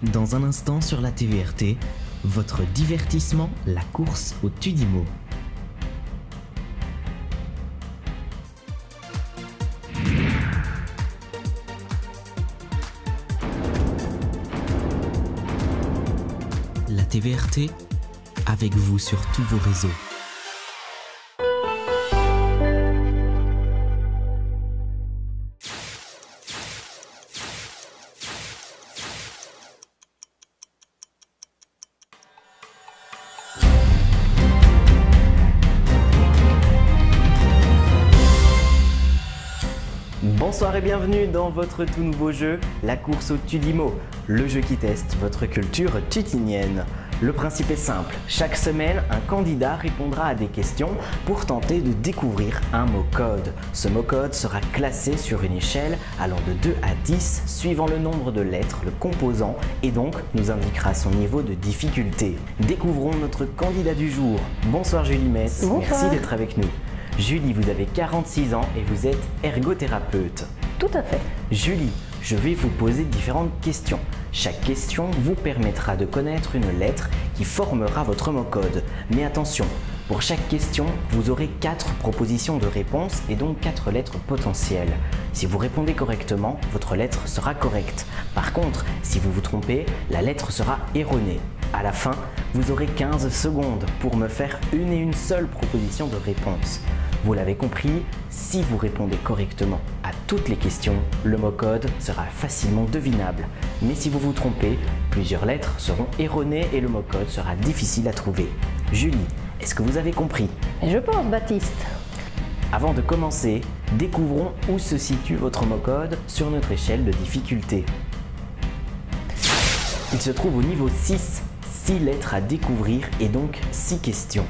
Dans un instant sur la TVRT, votre divertissement, la course au Tudimo. La TVRT, avec vous sur tous vos réseaux. Bonsoir et bienvenue dans votre tout nouveau jeu, la course au Tudimo, le jeu qui teste votre culture tutinienne. Le principe est simple, chaque semaine, un candidat répondra à des questions pour tenter de découvrir un mot-code. Ce mot-code sera classé sur une échelle allant de 2 à 10, suivant le nombre de lettres, le composant, et donc nous indiquera son niveau de difficulté. Découvrons notre candidat du jour. Bonsoir Julie Metz, merci d'être avec nous. Julie, vous avez 46 ans et vous êtes ergothérapeute. Tout à fait. Julie, je vais vous poser différentes questions. Chaque question vous permettra de connaître une lettre qui formera votre mot-code. Mais attention, pour chaque question, vous aurez 4 propositions de réponse et donc 4 lettres potentielles. Si vous répondez correctement, votre lettre sera correcte. Par contre, si vous vous trompez, la lettre sera erronée. À la fin, vous aurez 15 secondes pour me faire une et une seule proposition de réponse. Vous l'avez compris, si vous répondez correctement à toutes les questions, le mot-code sera facilement devinable. Mais si vous vous trompez, plusieurs lettres seront erronées et le mot-code sera difficile à trouver. Julie, est-ce que vous avez compris? Je pense, Baptiste. Avant de commencer, découvrons où se situe votre mot-code sur notre échelle de difficulté. Il se trouve au niveau 6, 6 lettres à découvrir et donc 6 questions.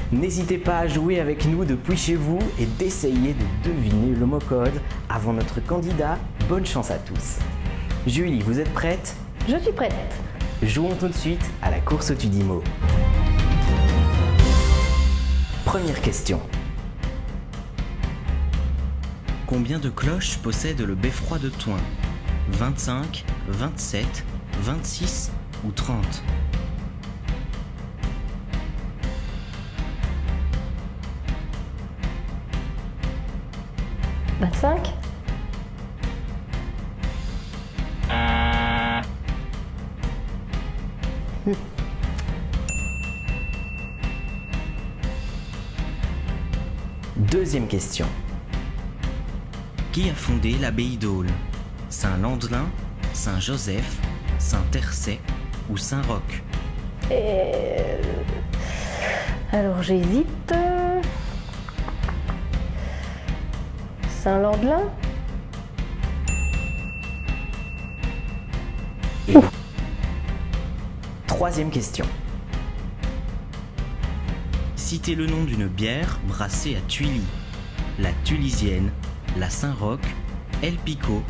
N'hésitez pas à jouer avec nous depuis chez vous et d'essayer de deviner le mot-code avant notre candidat. Bonne chance à tous. Julie, vous êtes prête? Je suis prête. Jouons tout de suite à la course au Tudimo. Première question. Combien de cloches possède le beffroi de Thoin? 25, 27, 26 ou 30? « 25 » Deuxième question. Qui a fondé l'abbaye d'Aule? Saint-Landelin, Saint-Joseph, Saint-Tercet ou Saint-Roch? Alors j'hésite. Saint-Landelin? Troisième question. Citez le nom d'une bière brassée à Tuilly. La Tulisienne, la Saint-Roch, El Pico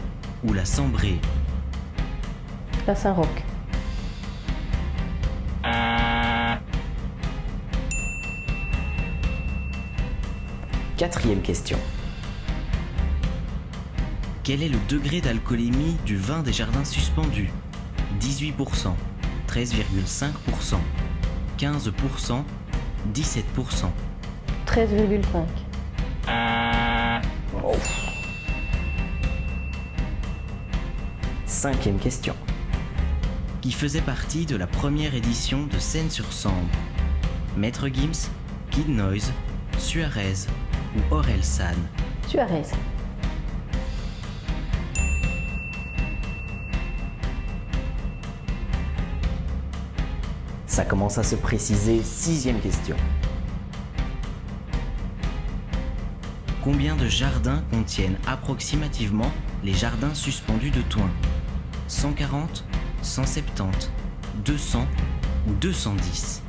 ou la Sambré? La Saint-Roch. Quatrième question. Quel est le degré d'alcoolémie du vin des jardins suspendus? 18%, 13,5%, 15%, 17%. 13,5. Cinquième question. Qui faisait partie de la première édition de Scène-sur-Sambre? Maître Gims, Kid Noise, Suarez ou Orelsan? Suarez. Ça commence à se préciser. Sixième question. Combien de jardins contiennent approximativement les jardins suspendus de Thoin? 140, 170, 200 ou 210?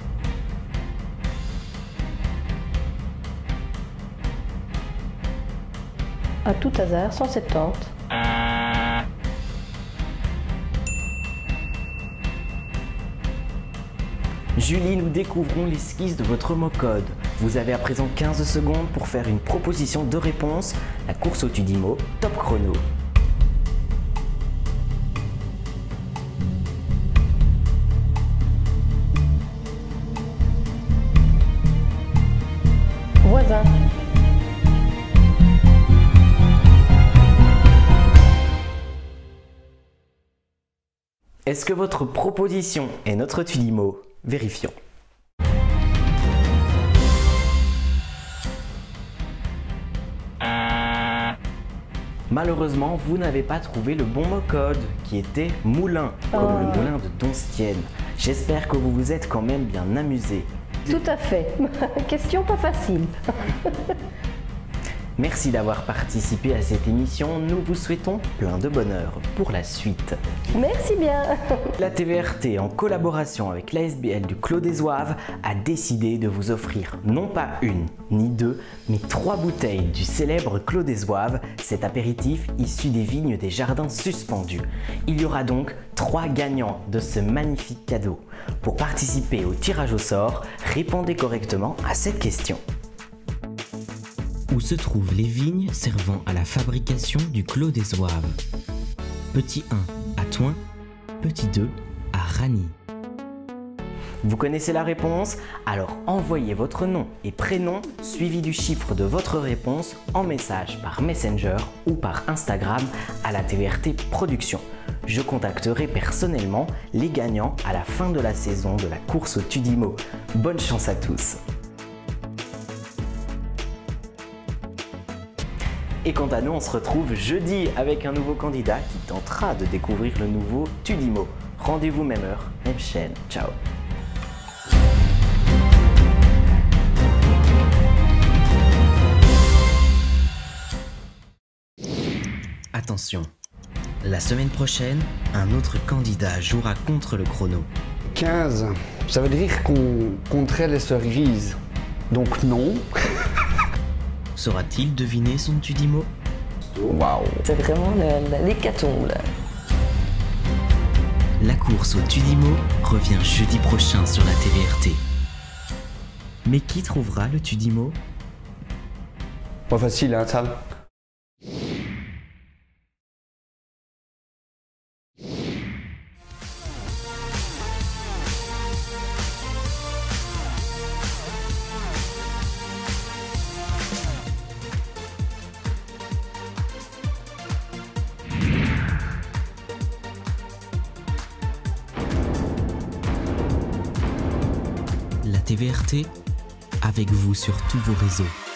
À tout hasard, 170. Julie, nous découvrons l'esquisse de votre mot-code. Vous avez à présent 15 secondes pour faire une proposition de réponse. La course au Tudimo, top chrono. Est-ce que votre proposition est notre Tudimo? Vérifions. Malheureusement, vous n'avez pas trouvé le bon mot code, qui était moulin, comme le moulin de Donstienne. J'espère que vous vous êtes quand même bien amusés. Tout à fait. Question pas facile. Merci d'avoir participé à cette émission. Nous vous souhaitons plein de bonheur pour la suite. Merci bien. La TVRT, en collaboration avec l'ASBL du Clos des Oives, a décidé de vous offrir non pas une ni deux, mais 3 bouteilles du célèbre Clos des Oives, cet apéritif issu des vignes des jardins suspendus. Il y aura donc 3 gagnants de ce magnifique cadeau. Pour participer au tirage au sort, répondez correctement à cette question. Où se trouvent les vignes servant à la fabrication du Clos des Oives? Petit 1 à Thoin, petit 2 à Ragny. Vous connaissez la réponse? Alors envoyez votre nom et prénom suivi du chiffre de votre réponse en message par Messenger ou par Instagram à la TVRT Production. Je contacterai personnellement les gagnants à la fin de la saison de la course au Tudimo. Bonne chance à tous! Et quant à nous, on se retrouve jeudi avec un nouveau candidat qui tentera de découvrir le nouveau Tudimo. Rendez-vous même heure, même chaîne. Ciao! Attention, la semaine prochaine, un autre candidat jouera contre le chrono. 15, ça veut dire qu'on compterait les cerises. Donc non. Saura-t-il deviner son Tudimo? Waouh. C'est vraiment l'hécatombe là. La course au Tudimo revient jeudi prochain sur la TVRT. Mais qui trouvera le Tudimo? Pas facile, hein, ça. La TVRT, avec vous sur tous vos réseaux.